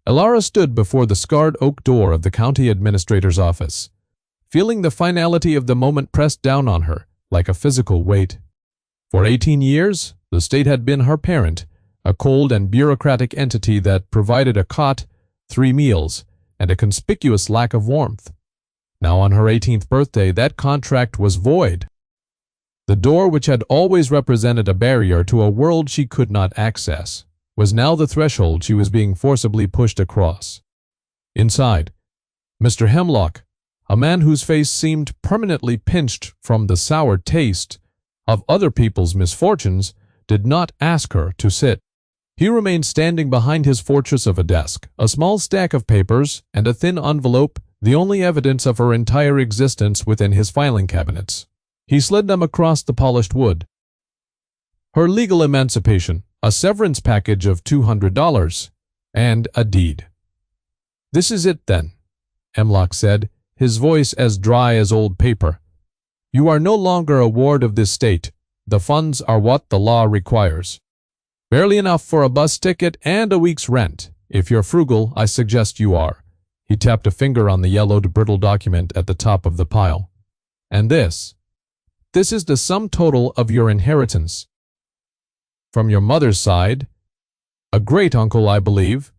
Elara stood before the scarred oak door of the county administrator's office, feeling the finality of the moment pressed down on her like a physical weight. For 18 years, the state had been her parent, a cold and bureaucratic entity that provided a cot, 3 meals, and a conspicuous lack of warmth. Now on her 18th birthday, that contract was void. The door, which had always represented a barrier to a world she could not access, was now the threshold she was being forcibly pushed across. Inside, Mr. Hemlock, a man whose face seemed permanently pinched from the sour taste of other people's misfortunes, did not ask her to sit. He remained standing behind his fortress of a desk, a small stack of papers and a thin envelope, the only evidence of her entire existence within his filing cabinets. He slid them across the polished wood. Her legal emancipation, a severance package of $200, and a deed. "This is it, then," Hemlock said, his voice as dry as old paper. "You are no longer a ward of this state. The funds are what the law requires. Barely enough for a bus ticket and a week's rent. If you're frugal, I suggest you are." He tapped a finger on the yellowed, brittle document at the top of the pile. "And this is the sum total of your inheritance. From your mother's side, a great-uncle, I believe,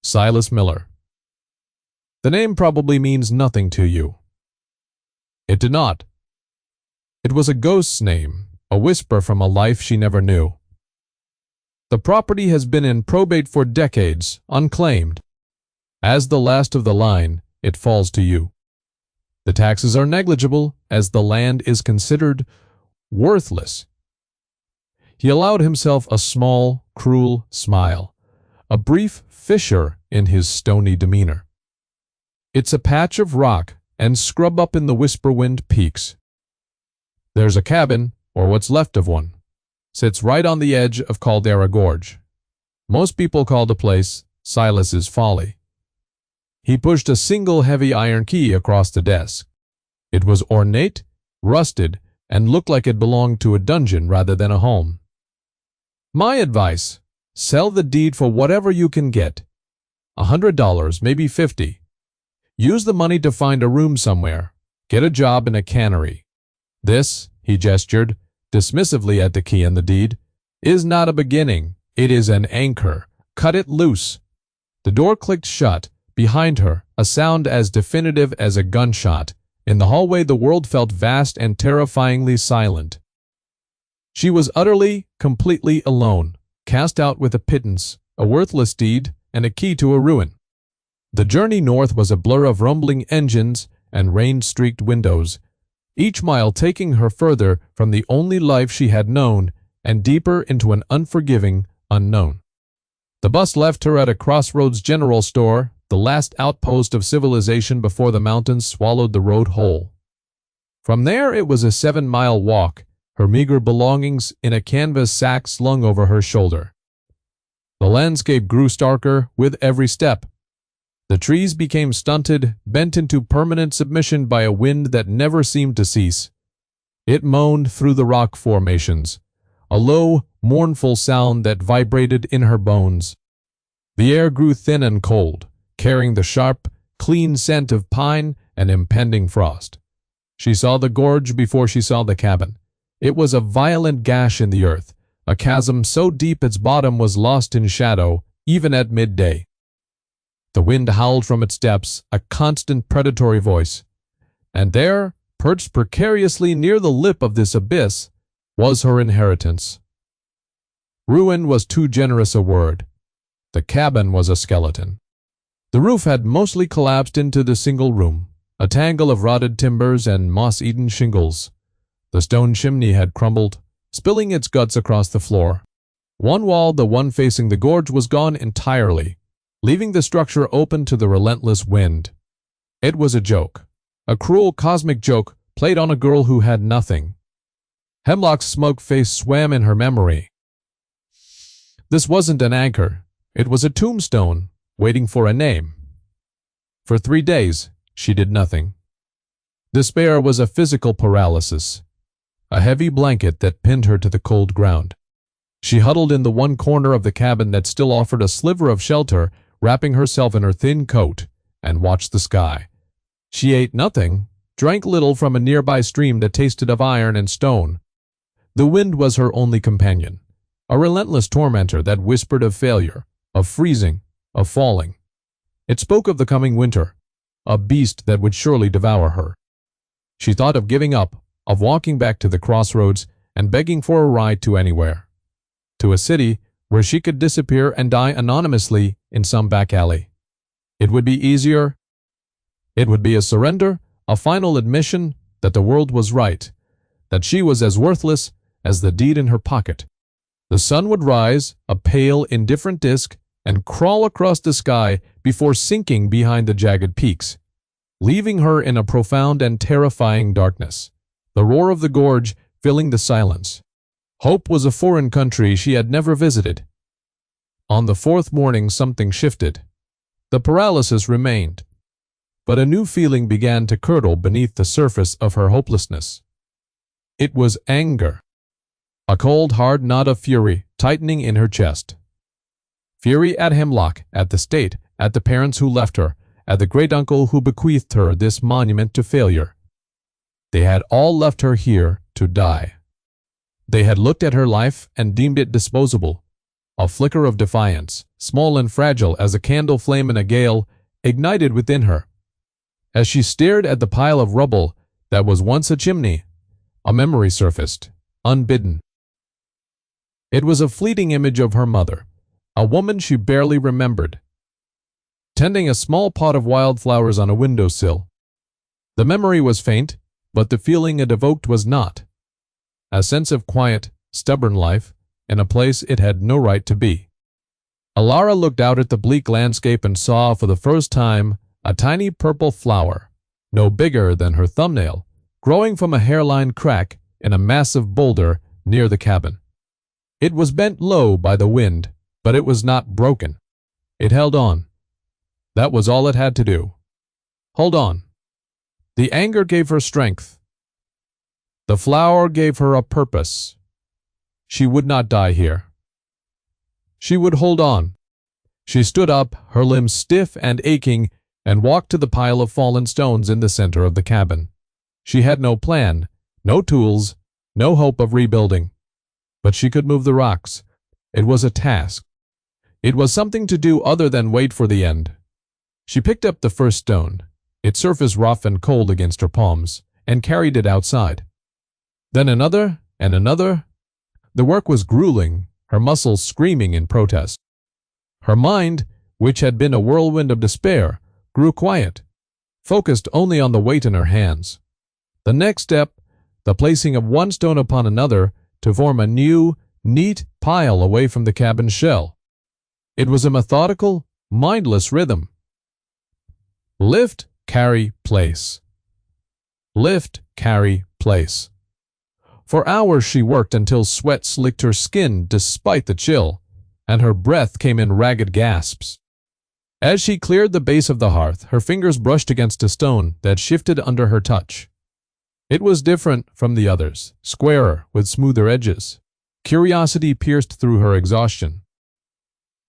Silas Miller." The name probably means nothing to you. It did not. It was a ghost's name, a whisper from a life she never knew. The property has been in probate for decades, unclaimed. As the last of the line, it falls to you. The taxes are negligible, as the land is considered worthless. He allowed himself a small, cruel smile, a brief fissure in his stony demeanor. "It's a patch of rock and scrub up in the Whisperwind Peaks. There's a cabin, or what's left of one, sits right on the edge of Caldera Gorge. Most people call the place Silas's Folly." He pushed a single heavy iron key across the desk. It was ornate, rusted, and looked like it belonged to a dungeon rather than a home. "My advice, sell the deed for whatever you can get. $100, maybe 50. Use the money to find a room somewhere. Get a job in a cannery. This," he gestured dismissively at the key and the deed, "is not a beginning. It is an anchor. Cut it loose." The door clicked shut behind her, a sound as definitive as a gunshot. In the hallway, the world felt vast and terrifyingly silent. She was utterly, completely alone, cast out with a pittance, a worthless deed, and a key to a ruin. The journey north was a blur of rumbling engines and rain-streaked windows, each mile taking her further from the only life she had known and deeper into an unforgiving unknown. The bus left her at a crossroads general store, the last outpost of civilization before the mountains swallowed the road whole. From there it was a 7-mile walk, her meager belongings in a canvas sack slung over her shoulder. The landscape grew starker with every step. The trees became stunted, bent into permanent submission by a wind that never seemed to cease. It moaned through the rock formations, a low, mournful sound that vibrated in her bones. The air grew thin and cold, carrying the sharp, clean scent of pine and impending frost. She saw the gorge before she saw the cabin. It was a violent gash in the earth, a chasm so deep its bottom was lost in shadow, even at midday. The wind howled from its depths, a constant predatory voice. And there, perched precariously near the lip of this abyss, was her inheritance. Ruin was too generous a word. The cabin was a skeleton. The roof had mostly collapsed into the single room, a tangle of rotted timbers and moss-eaten shingles. The stone chimney had crumbled, spilling its guts across the floor. One wall, the one facing the gorge, was gone entirely, leaving the structure open to the relentless wind. It was a joke, a cruel cosmic joke played on a girl who had nothing. Hemlock's smug face swam in her memory. This wasn't an anchor. It was a tombstone, waiting for a name. For 3 days, she did nothing. Despair was a physical paralysis, a heavy blanket that pinned her to the cold ground. She huddled in the one corner of the cabin that still offered a sliver of shelter, wrapping herself in her thin coat, and watched the sky. She ate nothing, drank little from a nearby stream that tasted of iron and stone. The wind was her only companion, a relentless tormentor that whispered of failure, of freezing, of falling. It spoke of the coming winter, a beast that would surely devour her. She thought of giving up, of walking back to the crossroads and begging for a ride to anywhere. To a city where she could disappear and die anonymously in some back alley. It would be easier. It would be a surrender, a final admission that the world was right, that she was as worthless as the deed in her pocket. The sun would rise, a pale, indifferent disk, and crawl across the sky before sinking behind the jagged peaks, leaving her in a profound and terrifying darkness, the roar of the gorge filling the silence. Hope was a foreign country she had never visited. On the fourth morning something shifted. The paralysis remained, but a new feeling began to curdle beneath the surface of her hopelessness. It was anger, a cold, hard knot of fury tightening in her chest. Fury at Hemlock, at the state, at the parents who left her, at the great-uncle who bequeathed her this monument to failure. They had all left her here to die. They had looked at her life and deemed it disposable. A flicker of defiance, small and fragile as a candle flame in a gale, ignited within her. As she stared at the pile of rubble that was once a chimney, a memory surfaced, unbidden. It was a fleeting image of her mother, a woman she barely remembered, tending a small pot of wildflowers on a windowsill. The memory was faint, but the feeling it evoked was not. A sense of quiet, stubborn life in a place it had no right to be. Alara looked out at the bleak landscape and saw for the first time a tiny purple flower, no bigger than her thumbnail, growing from a hairline crack in a massive boulder near the cabin. It was bent low by the wind, but it was not broken. It held on. That was all it had to do. Hold on. The anger gave her strength. The flower gave her a purpose. She would not die here. She would hold on. She stood up, her limbs stiff and aching, and walked to the pile of fallen stones in the center of the cabin. She had no plan, no tools, no hope of rebuilding. But she could move the rocks. It was a task. It was something to do other than wait for the end. She picked up the first stone, its surface rough and cold against her palms, and carried it outside. Then another and another. The work was grueling, her muscles screaming in protest. Her mind, which had been a whirlwind of despair, grew quiet, focused only on the weight in her hands. The next step, the placing of one stone upon another to form a new, neat pile away from the cabin's shell. It was a methodical, mindless rhythm. Lift, carry, place. Lift, carry, place. For hours she worked until sweat slicked her skin despite the chill, and her breath came in ragged gasps. As she cleared the base of the hearth, her fingers brushed against a stone that shifted under her touch. It was different from the others, squarer, with smoother edges. Curiosity pierced through her exhaustion.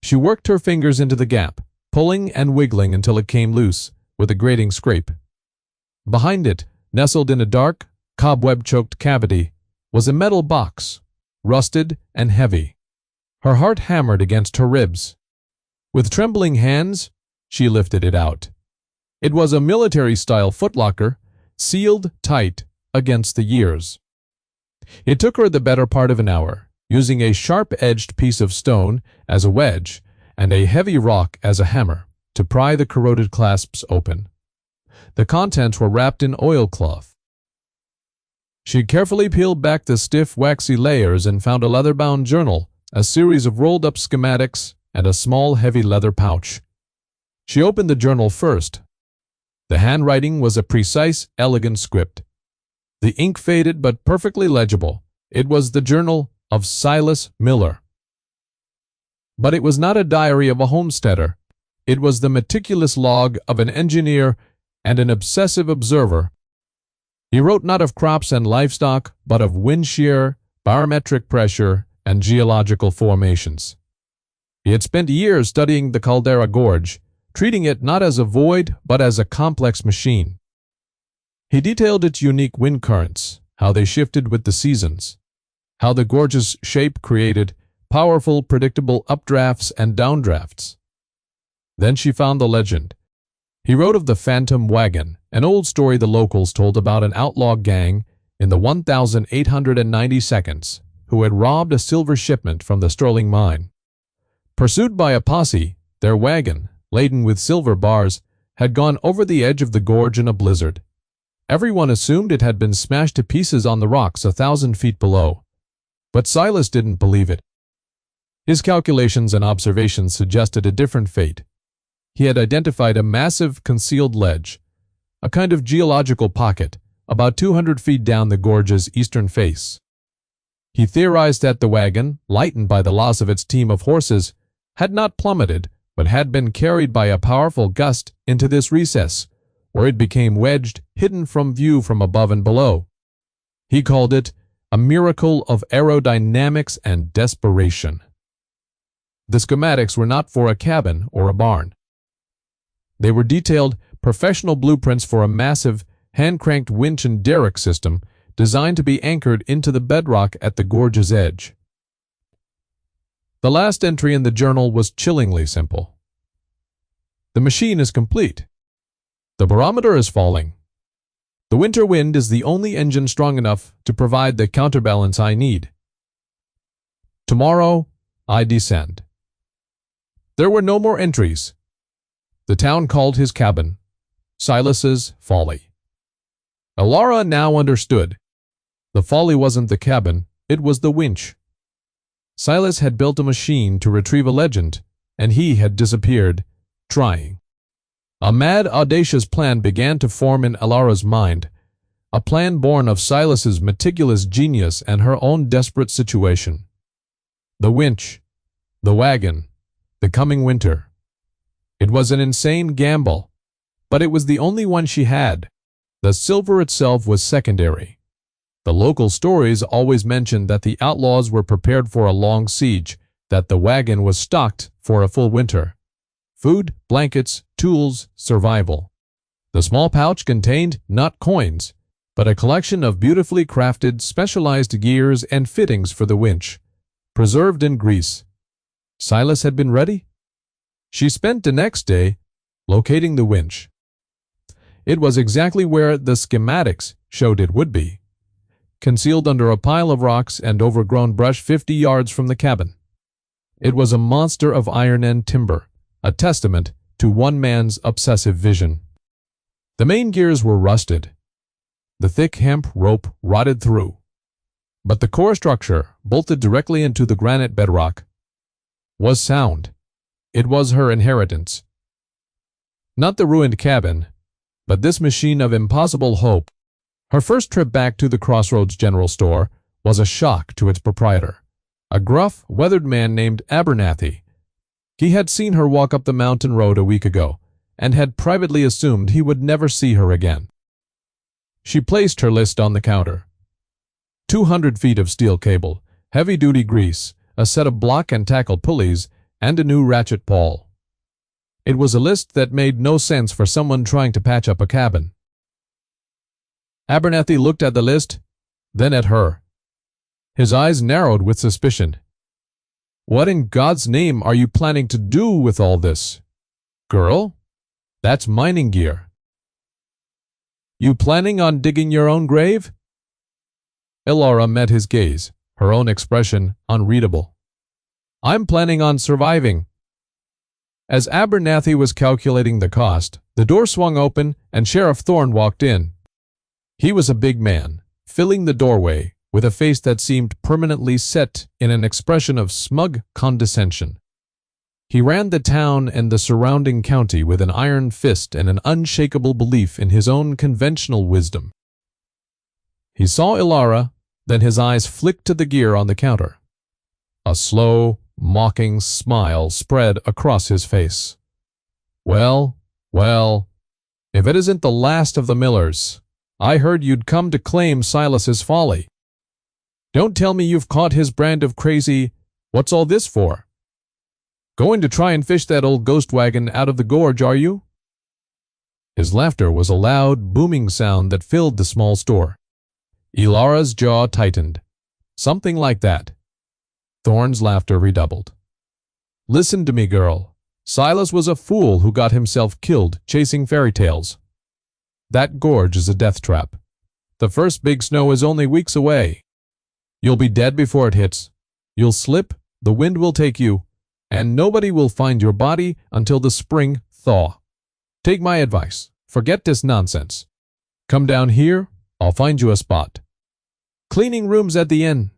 She worked her fingers into the gap, pulling and wiggling until it came loose, with a grating scrape. Behind it, nestled in a dark, cobweb-choked cavity, was a metal box, rusted and heavy. Her heart hammered against her ribs. With trembling hands, she lifted it out. It was a military-style footlocker, sealed tight against the years. It took her the better part of an hour, using a sharp-edged piece of stone as a wedge and a heavy rock as a hammer, to pry the corroded clasps open. The contents were wrapped in oilcloth. She carefully peeled back the stiff, waxy layers and found a leather-bound journal, a series of rolled-up schematics, and a small, heavy leather pouch. She opened the journal first. The handwriting was a precise, elegant script. The ink faded but perfectly legible. It was the journal of Silas Miller. But it was not a diary of a homesteader. It was the meticulous log of an engineer and an obsessive observer. He wrote not of crops and livestock, but of wind shear, barometric pressure, and geological formations. He had spent years studying the Caldera Gorge, treating it not as a void but as a complex machine. He detailed its unique wind currents, how they shifted with the seasons, how the gorge's shape created powerful, predictable updrafts and downdrafts. Then she found the legend. He wrote of the Phantom Wagon, an old story the locals told about an outlaw gang in the 1890 seconds who had robbed a silver shipment from the Sterling mine. Pursued by a posse, their wagon, laden with silver bars, had gone over the edge of the gorge in a blizzard. Everyone assumed it had been smashed to pieces on the rocks 1,000 feet below. But Silas didn't believe it. His calculations and observations suggested a different fate. He had identified a massive concealed ledge, a kind of geological pocket, about 200 feet down the gorge's eastern face. He theorized that the wagon, lightened by the loss of its team of horses, had not plummeted, but had been carried by a powerful gust into this recess, where it became wedged, hidden from view from above and below. He called it a miracle of aerodynamics and desperation. The schematics were not for a cabin or a barn. They were detailed professional blueprints for a massive, hand-cranked winch and derrick system designed to be anchored into the bedrock at the gorge's edge. The last entry in the journal was chillingly simple. The machine is complete. The barometer is falling. The winter wind is the only engine strong enough to provide the counterbalance I need. Tomorrow, I descend. There were no more entries. The town called his cabin Silas's Folly. Elara now understood. The folly wasn't the cabin, it was the winch. Silas had built a machine to retrieve a legend, and he had disappeared, trying. A mad, audacious plan began to form in Elara's mind, a plan born of Silas's meticulous genius and her own desperate situation. The winch, the wagon, the coming winter. It was an insane gamble, but it was the only one she had. The silver itself was secondary. The local stories always mentioned that the outlaws were prepared for a long siege, that the wagon was stocked for a full winter. Food, blankets, tools, survival. The small pouch contained not coins, but a collection of beautifully crafted, specialized gears and fittings for the winch, preserved in grease. Silas had been ready? She spent the next day locating the winch. It was exactly where the schematics showed it would be, concealed under a pile of rocks and overgrown brush 50 yards from the cabin. It was a monster of iron and timber, a testament to one man's obsessive vision. The main gears were rusted. The thick hemp rope rotted through. But the core structure, bolted directly into the granite bedrock, was sound. It was her inheritance. Not the ruined cabin, but this machine of impossible hope. Her first trip back to the Crossroads General Store was a shock to its proprietor, a gruff, weathered man named Abernathy. He had seen her walk up the mountain road a week ago, and had privately assumed he would never see her again. She placed her list on the counter. 200 feet of steel cable, heavy-duty grease, a set of block and tackle pulleys, and a new ratchet pawl. It was a list that made no sense for someone trying to patch up a cabin. Abernathy looked at the list, then at her. His eyes narrowed with suspicion. "What in God's name are you planning to do with all this? Girl, that's mining gear. You planning on digging your own grave?" Elara met his gaze, her own expression unreadable. "I'm planning on surviving." As Abernathy was calculating the cost, the door swung open and Sheriff Thorne walked in. He was a big man, filling the doorway, with a face that seemed permanently set in an expression of smug condescension. He ran the town and the surrounding county with an iron fist and an unshakable belief in his own conventional wisdom. He saw Elara, then his eyes flicked to the gear on the counter. A slow, mocking smile spread across his face. Well, if it isn't the last of the Millers. I heard you'd come to claim Silas's Folly. Don't tell me you've caught his brand of crazy. What's all this for?" Going to try and fish that old ghost wagon out of the gorge, are you?" His laughter was a loud, booming sound that filled the small store. Ilara's jaw tightened. "Something like that." Thorne's laughter redoubled. "Listen to me, girl. Silas was a fool who got himself killed chasing fairy tales. That gorge is a death trap. The first big snow is only weeks away. You'll be dead before it hits. You'll slip, the wind will take you, and nobody will find your body until the spring thaw. Take my advice. Forget this nonsense. Come down here, I'll find you a spot. Cleaning rooms at the inn."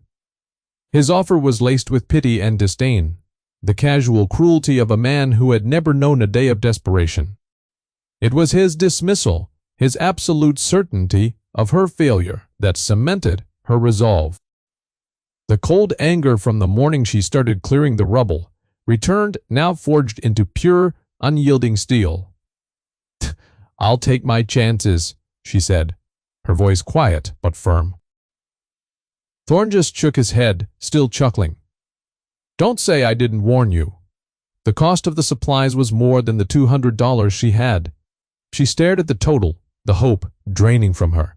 His offer was laced with pity and disdain, the casual cruelty of a man who had never known a day of desperation. It was his dismissal, his absolute certainty of her failure, that cemented her resolve. The cold anger from the morning she started clearing the rubble returned, now forged into pure, unyielding steel. "I'll take my chances," she said, her voice quiet but firm. Thorne just shook his head, still chuckling. "Don't say I didn't warn you." The cost of the supplies was more than the $200 she had. She stared at the total, the hope draining from her.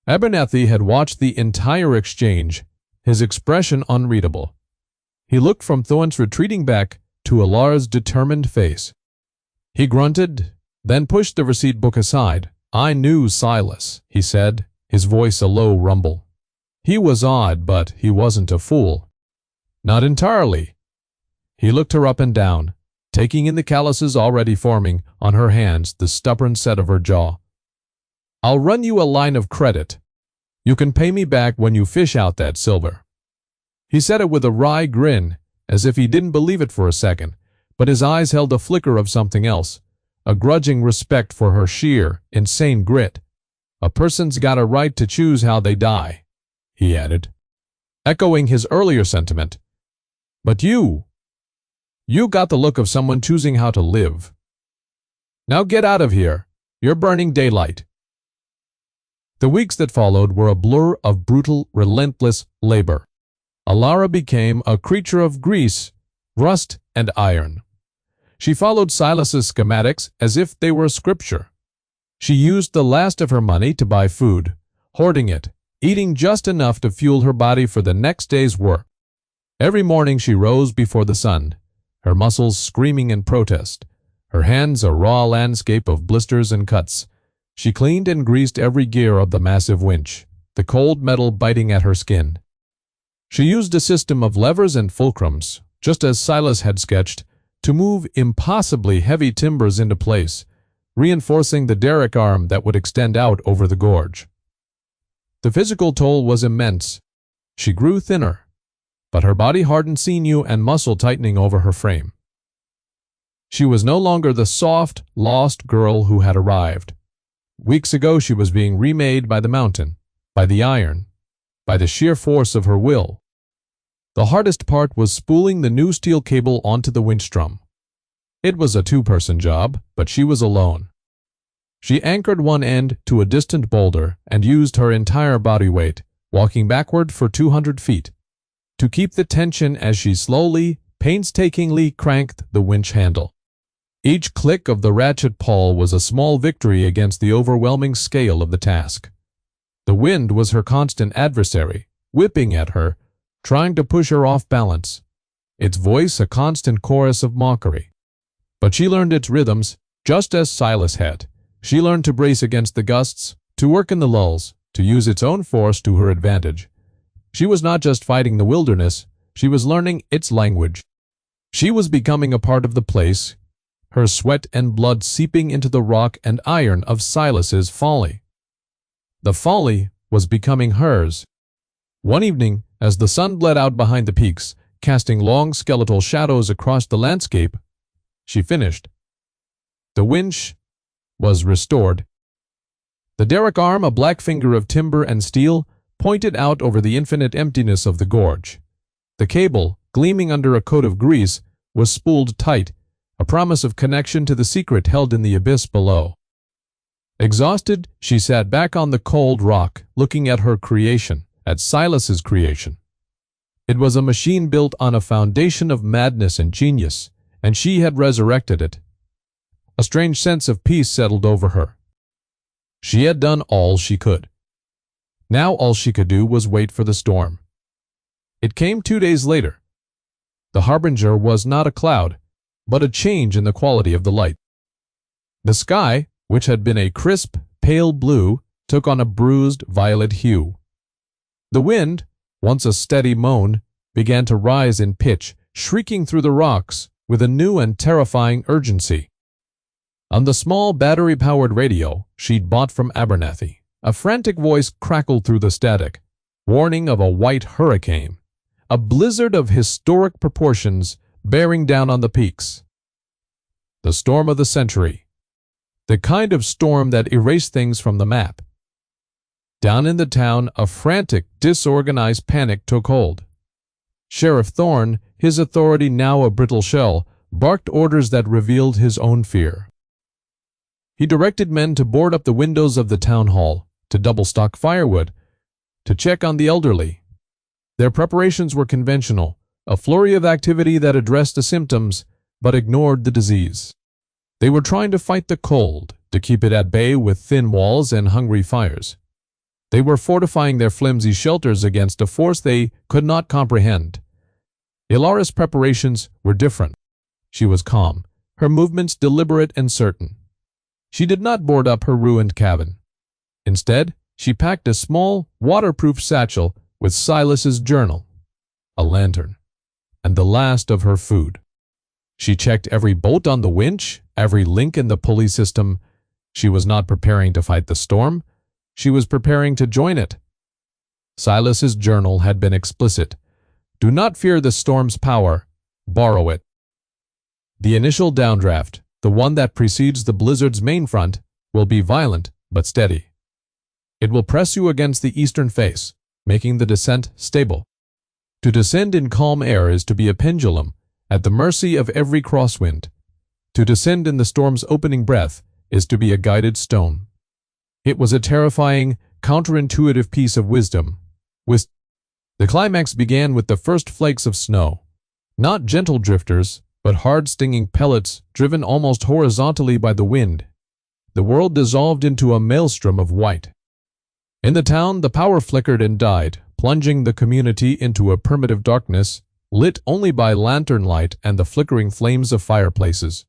Abernathy had watched the entire exchange, his expression unreadable. He looked from Thorne's retreating back to Ilara's determined face. He grunted, then pushed the receipt book aside. "I knew Silas," he said, his voice a low rumble. "He was odd, but he wasn't a fool." "Not entirely." He looked her up and down, taking in the calluses already forming on her hands, the stubborn set of her jaw. "I'll run you a line of credit. You can pay me back when you fish out that silver." He said it with a wry grin, as if he didn't believe it for a second, but his eyes held a flicker of something else, a grudging respect for her sheer, insane grit. "A person's got a right to choose how they die," he added, echoing his earlier sentiment. "But you got the look of someone choosing how to live. Now get out of here. You're burning daylight." The weeks that followed were a blur of brutal, relentless labor. Ilara became a creature of grease, rust, and iron. She followed Silas's schematics as if they were scripture. She used the last of her money to buy food, hoarding it, eating just enough to fuel her body for the next day's work. Every morning she rose before the sun, her muscles screaming in protest, her hands a raw landscape of blisters and cuts. She cleaned and greased every gear of the massive winch, the cold metal biting at her skin. She used a system of levers and fulcrums, just as Silas had sketched, to move impossibly heavy timbers into place, reinforcing the derrick arm that would extend out over the gorge. The physical toll was immense. She grew thinner, but her body hardened sinew and muscle tightening over her frame. She was no longer the soft, lost girl who had arrived. Weeks ago she was being remade by the mountain, by the iron, by the sheer force of her will. The hardest part was spooling the new steel cable onto the winch drum. It was a two-person job, but she was alone. She anchored one end to a distant boulder and used her entire body weight, walking backward for 200 feet, to keep the tension as she slowly, painstakingly cranked the winch handle. Each click of the ratchet pawl was a small victory against the overwhelming scale of the task. The wind was her constant adversary, whipping at her, trying to push her off balance, its voice a constant chorus of mockery. But she learned its rhythms, just as Silas had. She learned to brace against the gusts, to work in the lulls, to use its own force to her advantage. She was not just fighting the wilderness, she was learning its language. She was becoming a part of the place, her sweat and blood seeping into the rock and iron of Silas's folly. The folly was becoming hers. One evening, as the sun bled out behind the peaks, casting long skeletal shadows across the landscape, she finished. The winch was restored. The derrick arm, a black finger of timber and steel, pointed out over the infinite emptiness of the gorge. The cable, gleaming under a coat of grease, was spooled tight, a promise of connection to the secret held in the abyss below. Exhausted, she sat back on the cold rock, looking at her creation, at Silas's creation. It was a machine built on a foundation of madness and genius, and she had resurrected it. A strange sense of peace settled over her. She had done all she could. Now all she could do was wait for the storm. It came 2 days later. The harbinger was not a cloud, but a change in the quality of the light. The sky, which had been a crisp, pale blue, took on a bruised violet hue. The wind, once a steady moan, began to rise in pitch, shrieking through the rocks with a new and terrifying urgency. On the small battery-powered radio she'd bought from Abernathy, a frantic voice crackled through the static, warning of a white hurricane, a blizzard of historic proportions bearing down on the peaks. The storm of the century. The kind of storm that erased things from the map. Down in the town, a frantic, disorganized panic took hold. Sheriff Thorne, his authority now a brittle shell, barked orders that revealed his own fear. He directed men to board up the windows of the town hall, to double-stock firewood, to check on the elderly. Their preparations were conventional, a flurry of activity that addressed the symptoms but ignored the disease. They were trying to fight the cold, to keep it at bay with thin walls and hungry fires. They were fortifying their flimsy shelters against a force they could not comprehend. Ilara's preparations were different. She was calm, her movements deliberate and certain. She did not board up her ruined cabin. Instead, she packed a small, waterproof satchel with Silas's journal, a lantern, and the last of her food. She checked every bolt on the winch, every link in the pulley system. She was not preparing to fight the storm. She was preparing to join it. Silas's journal had been explicit. Do not fear the storm's power. Borrow it. The initial downdraft, the one that precedes the blizzard's main front, will be violent but steady. It will press you against the eastern face, making the descent stable. To descend in calm air is to be a pendulum, at the mercy of every crosswind. To descend in the storm's opening breath is to be a guided stone. It was a terrifying, counterintuitive piece of wisdom. The climax began with the first flakes of snow. Not gentle drifters, but hard stinging pellets driven almost horizontally by the wind. The world dissolved into a maelstrom of white. In the town, the power flickered and died, plunging the community into a primitive darkness, lit only by lantern light and the flickering flames of fireplaces.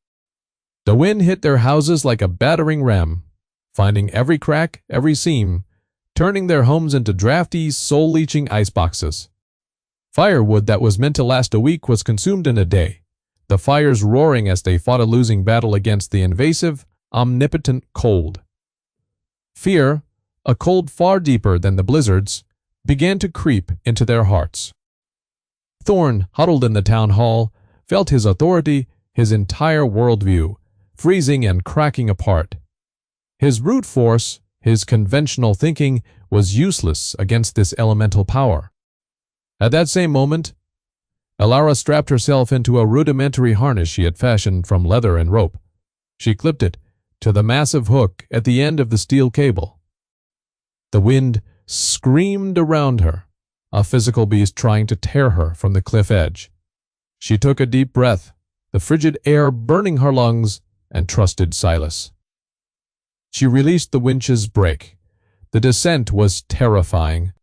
The wind hit their houses like a battering ram, finding every crack, every seam, turning their homes into drafty, soul-leeching iceboxes. Firewood that was meant to last a week was consumed in a day, the fires roaring as they fought a losing battle against the invasive, omnipotent cold. Fear, a cold far deeper than the blizzards, began to creep into their hearts. Thorne, huddled in the town hall, felt his authority, his entire worldview, freezing and cracking apart. His brute force, his conventional thinking, was useless against this elemental power. At that same moment, Ilara strapped herself into a rudimentary harness she had fashioned from leather and rope. She clipped it to the massive hook at the end of the steel cable. The wind screamed around her, a physical beast trying to tear her from the cliff edge. She took a deep breath, the frigid air burning her lungs, and trusted Silas. She released the winch's brake. The descent was terrifying.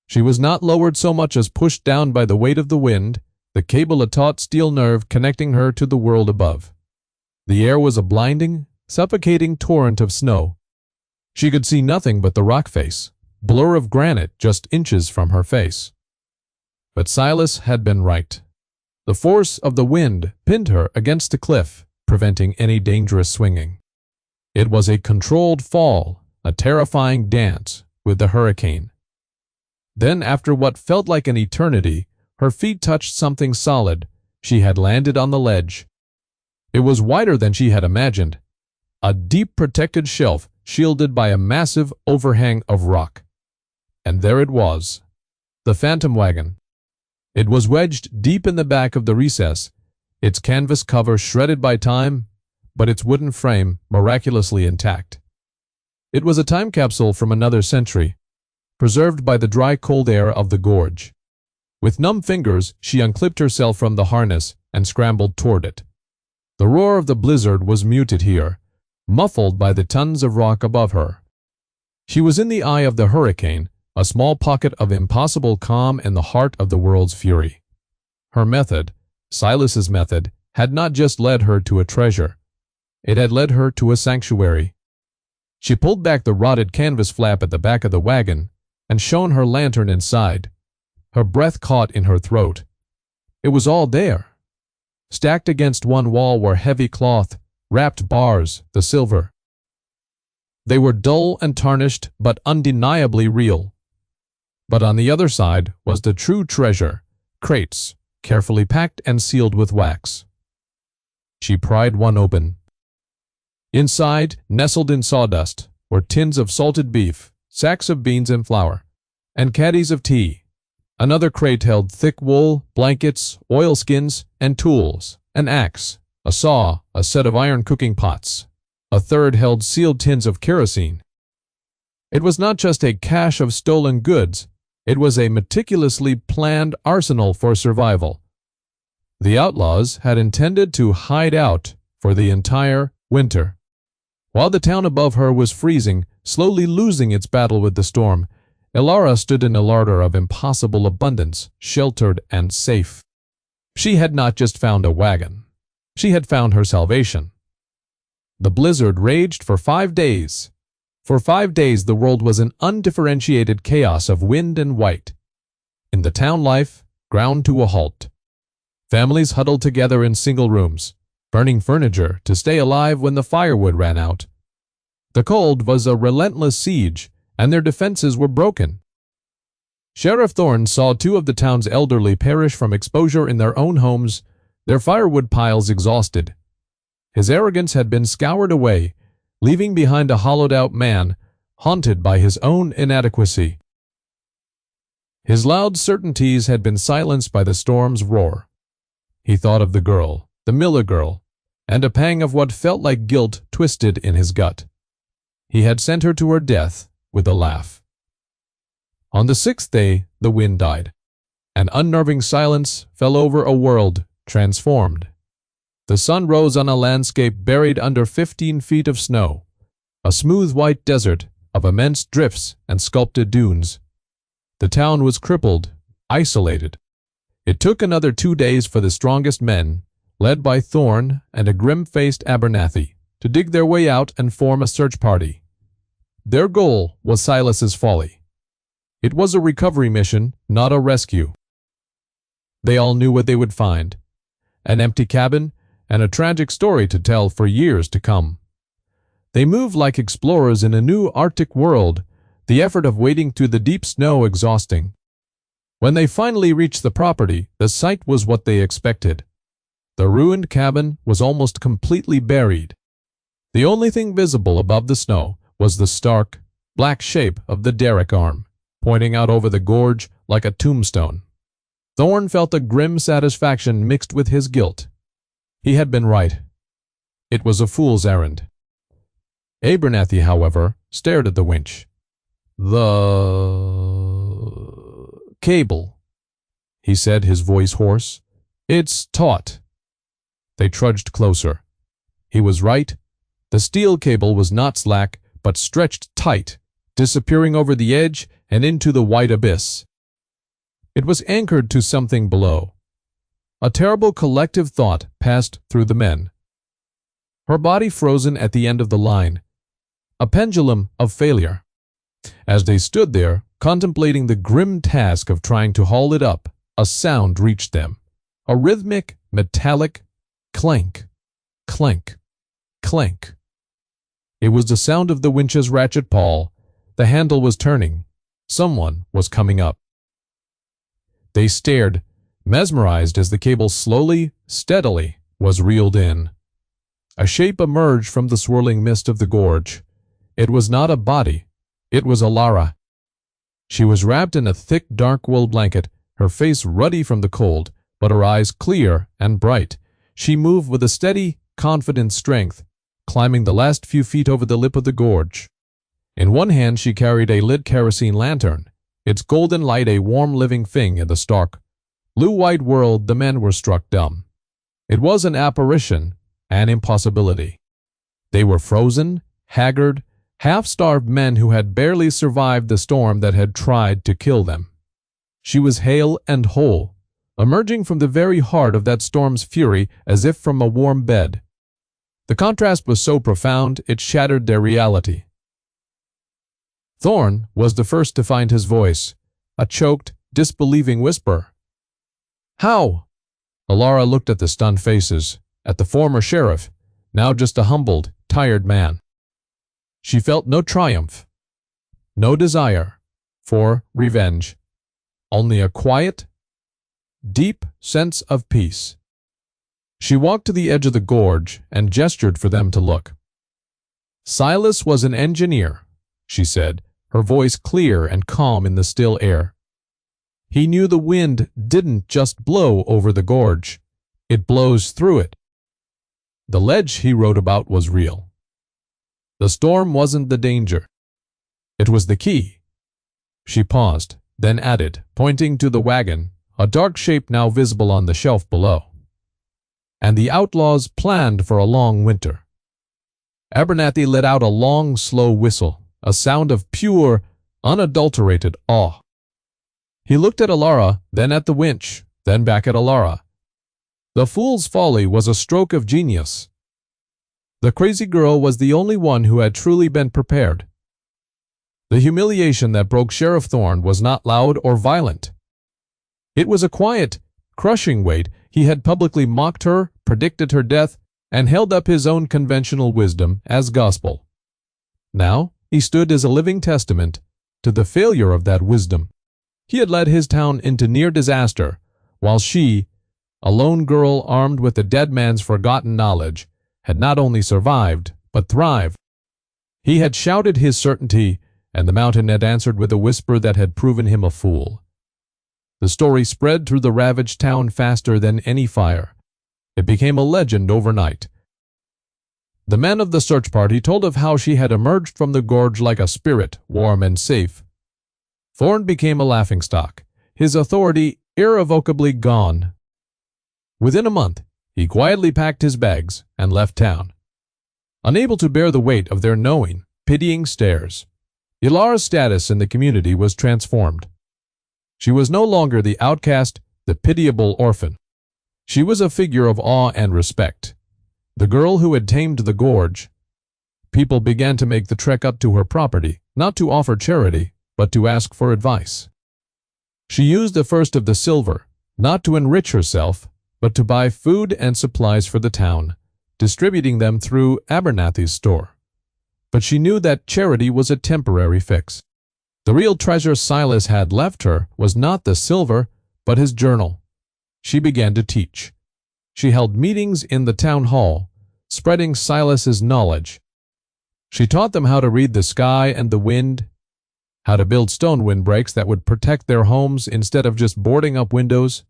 She was not lowered so much as pushed down by the weight of the wind, the cable a taut steel nerve connecting her to the world above. The air was a blinding, suffocating torrent of snow. She could see nothing but the rock face, blur of granite just inches from her face. But Silas had been right. The force of the wind pinned her against the cliff, preventing any dangerous swinging. It was a controlled fall, a terrifying dance with the hurricane. Then, after what felt like an eternity, her feet touched something solid. She had landed on the ledge. It was wider than she had imagined, a deep protected shelf shielded by a massive overhang of rock. And there it was, the phantom wagon. It was wedged deep in the back of the recess, its canvas cover shredded by time, but its wooden frame miraculously intact. It was a time capsule from another century, preserved by the dry cold air of the gorge. With numb fingers, she unclipped herself from the harness, and scrambled toward it. The roar of the blizzard was muted here, muffled by the tons of rock above her. She was in the eye of the hurricane, a small pocket of impossible calm in the heart of the world's fury. Her method, Silas's method, had not just led her to a treasure. It had led her to a sanctuary. She pulled back the rotted canvas flap at the back of the wagon and shone her lantern inside. Her breath caught in her throat. It was all there. Stacked against one wall were heavy cloth, wrapped bars, the silver. They were dull and tarnished, but undeniably real. But on the other side was the true treasure, crates, carefully packed and sealed with wax. She pried one open. Inside, nestled in sawdust, were tins of salted beef, sacks of beans and flour, and caddies of tea. Another crate held thick wool, blankets, oilskins, and tools, an axe, a saw, a set of iron cooking pots. A third held sealed tins of kerosene. It was not just a cache of stolen goods, it was a meticulously planned arsenal for survival. The outlaws had intended to hide out for the entire winter. While the town above her was freezing, slowly losing its battle with the storm, Elara stood in a larder of impossible abundance, sheltered and safe. She had not just found a wagon. She had found her salvation. The blizzard raged for 5 days. For 5 days the world was an undifferentiated chaos of wind and white. In the town life, ground to a halt. Families huddled together in single rooms, burning furniture to stay alive when the firewood ran out. The cold was a relentless siege, and their defenses were broken. Sheriff Thorne saw 2 of the town's elderly perish from exposure in their own homes, their firewood piles exhausted. His arrogance had been scoured away, leaving behind a hollowed-out man, haunted by his own inadequacy. His loud certainties had been silenced by the storm's roar. He thought of the girl, the Miller girl, and a pang of what felt like guilt twisted in his gut. He had sent her to her death with a laugh. On the 6th day, the wind died. An unnerving silence fell over a world transformed. The sun rose on a landscape buried under 15 feet of snow, a smooth white desert of immense drifts and sculpted dunes. The town was crippled, isolated. It took another 2 days for the strongest men, led by Thorne and a grim-faced Abernathy, to dig their way out and form a search party. Their goal was Silas's folly. It was a recovery mission, not a rescue. They all knew what they would find: an empty cabin and a tragic story to tell for years to come. They moved like explorers in a new Arctic world, the effort of wading through the deep snow exhausting. When they finally reached the property, the sight was what they expected. The ruined cabin was almost completely buried. The only thing visible above the snow was the stark, black shape of the derrick arm, pointing out over the gorge like a tombstone. Thorne felt a grim satisfaction mixed with his guilt. He had been right. It was a fool's errand. Abernathy, however, stared at the winch. "The cable," he said, his voice hoarse. "It's taut." They trudged closer. He was right. The steel cable was not slack, but stretched tight, disappearing over the edge and into the white abyss. It was anchored to something below. A terrible collective thought passed through the men. Her body frozen at the end of the line. A pendulum of failure. As they stood there, contemplating the grim task of trying to haul it up, a sound reached them. A rhythmic, metallic clank, clank, clank. It was the sound of the winch's ratchet pawl. The handle was turning. Someone was coming up. They stared, mesmerized as the cable slowly, steadily was reeled in. A shape emerged from the swirling mist of the gorge. It was not a body. It was Elara. She was wrapped in a thick, dark wool blanket, her face ruddy from the cold, but her eyes clear and bright. She moved with a steady, confident strength, climbing the last few feet over the lip of the gorge. In one hand she carried a lit kerosene lantern, its golden light a warm living thing in the stark, blue-white world. The men were struck dumb. It was an apparition, an impossibility. They were frozen, haggard, half-starved men who had barely survived the storm that had tried to kill them. She was hale and whole, emerging from the very heart of that storm's fury as if from a warm bed. The contrast was so profound it shattered their reality. Thorne was the first to find his voice, a choked, disbelieving whisper. "How?" Alara looked at the stunned faces, at the former sheriff, now just a humbled, tired man. She felt no triumph, no desire for revenge, only a quiet, deep sense of peace. She walked to the edge of the gorge and gestured for them to look. "Silas was an engineer," she said, her voice clear and calm in the still air. "He knew the wind didn't just blow over the gorge, it blows through it. The ledge he wrote about was real. The storm wasn't the danger. It was the key." She paused, then added, pointing to the wagon, a dark shape now visible on the shelf below. "And the outlaws planned for a long winter." Abernathy let out a long, slow whistle, a sound of pure, unadulterated awe. He looked at Alara, then at the winch, then back at Alara. The fool's folly was a stroke of genius. The crazy girl was the only one who had truly been prepared. The humiliation that broke Sheriff Thorne was not loud or violent. It was a quiet, crushing weight. He had publicly mocked her, predicted her death, and held up his own conventional wisdom as gospel. Now he stood as a living testament to the failure of that wisdom. He had led his town into near disaster, while she, a lone girl armed with the dead man's forgotten knowledge, had not only survived, but thrived. He had shouted his certainty, and the mountain had answered with a whisper that had proven him a fool. The story spread through the ravaged town faster than any fire. It became a legend overnight. The men of the search party told of how she had emerged from the gorge like a spirit, warm and safe. Thorne became a laughingstock, his authority irrevocably gone. Within a month, he quietly packed his bags and left town, unable to bear the weight of their knowing, pitying stares. Ilara's status in the community was transformed. She was no longer the outcast, the pitiable orphan. She was a figure of awe and respect. The girl who had tamed the gorge. People began to make the trek up to her property, not to offer charity, but to ask for advice. She used the first of the silver, not to enrich herself, but to buy food and supplies for the town, distributing them through Abernathy's store. But she knew that charity was a temporary fix. The real treasure Silas had left her was not the silver, but his journal. She began to teach. She held meetings in the town hall, spreading Silas's knowledge. She taught them how to read the sky and the wind, how to build stone windbreaks that would protect their homes instead of just boarding up windows,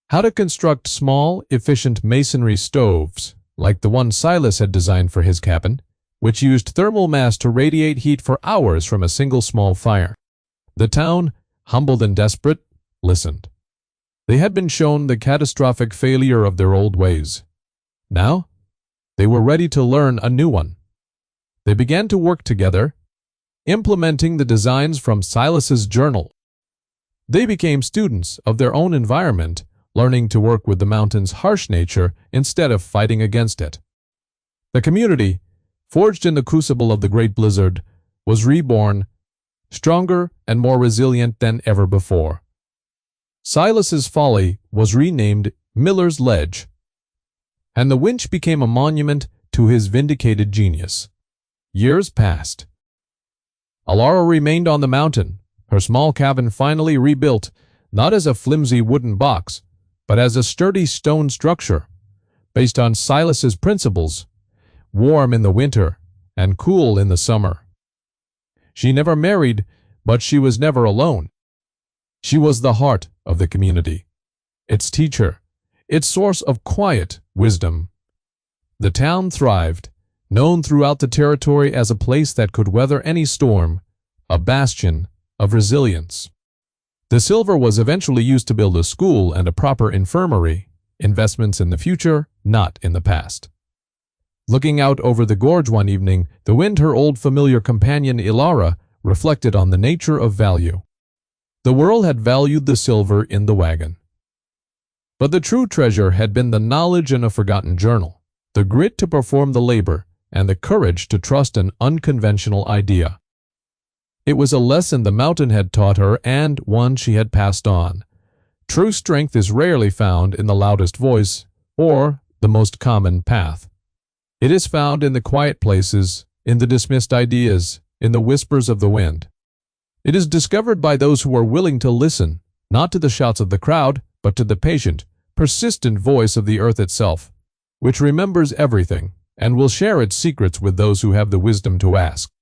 how to construct small, efficient masonry stoves, like the one Silas had designed for his cabin, which used thermal mass to radiate heat for hours from a single small fire. The town, humbled and desperate, listened. They had been shown the catastrophic failure of their old ways. Now, they were ready to learn a new one. They began to work together, implementing the designs from Silas's journal. They became students of their own environment, learning to work with the mountain's harsh nature instead of fighting against it. The community, forged in the crucible of the Great Blizzard, was reborn, stronger and more resilient than ever before. Silas's folly was renamed Miller's Ledge, and the winch became a monument to his vindicated genius. Years passed. Alara remained on the mountain, her small cabin finally rebuilt, not as a flimsy wooden box, but as a sturdy stone structure, based on Silas's principles, warm in the winter and cool in the summer. She never married, but she was never alone. She was the heart of the community, its teacher, its source of quiet wisdom. The town thrived, known throughout the territory as a place that could weather any storm, a bastion of resilience. The silver was eventually used to build a school and a proper infirmary, investments in the future not in the past. Looking out over the gorge one evening, the wind, her old familiar companion Ilara, reflected on the nature of value. The world had valued the silver in the wagon. But the true treasure had been the knowledge in a forgotten journal, the grit to perform the labor, and the courage to trust an unconventional idea. It was a lesson the mountain had taught her and one she had passed on. True strength is rarely found in the loudest voice or the most common path. It is found in the quiet places, in the dismissed ideas, in the whispers of the wind. It is discovered by those who are willing to listen, not to the shouts of the crowd, but to the patient, persistent voice of the earth itself, which remembers everything and will share its secrets with those who have the wisdom to ask.